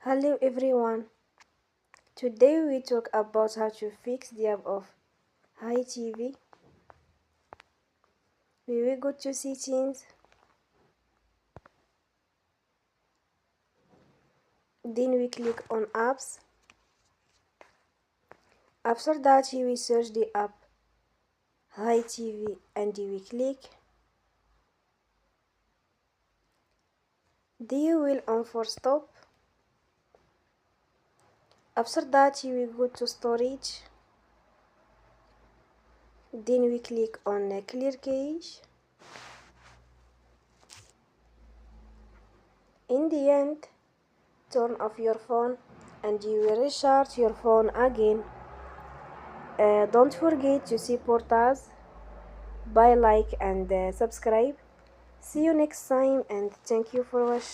Hello everyone. Today we talk about how to fix the app of HiTv. We will go to settings, then we click on apps. After that we search the app HiTv and we click. Then you will on for stop. After that we go to storage. Then we click on clear cache. In the end, turn off your phone and you will restart your phone again. Don't forget to support us by like and subscribe. See you next time and thank you for watching.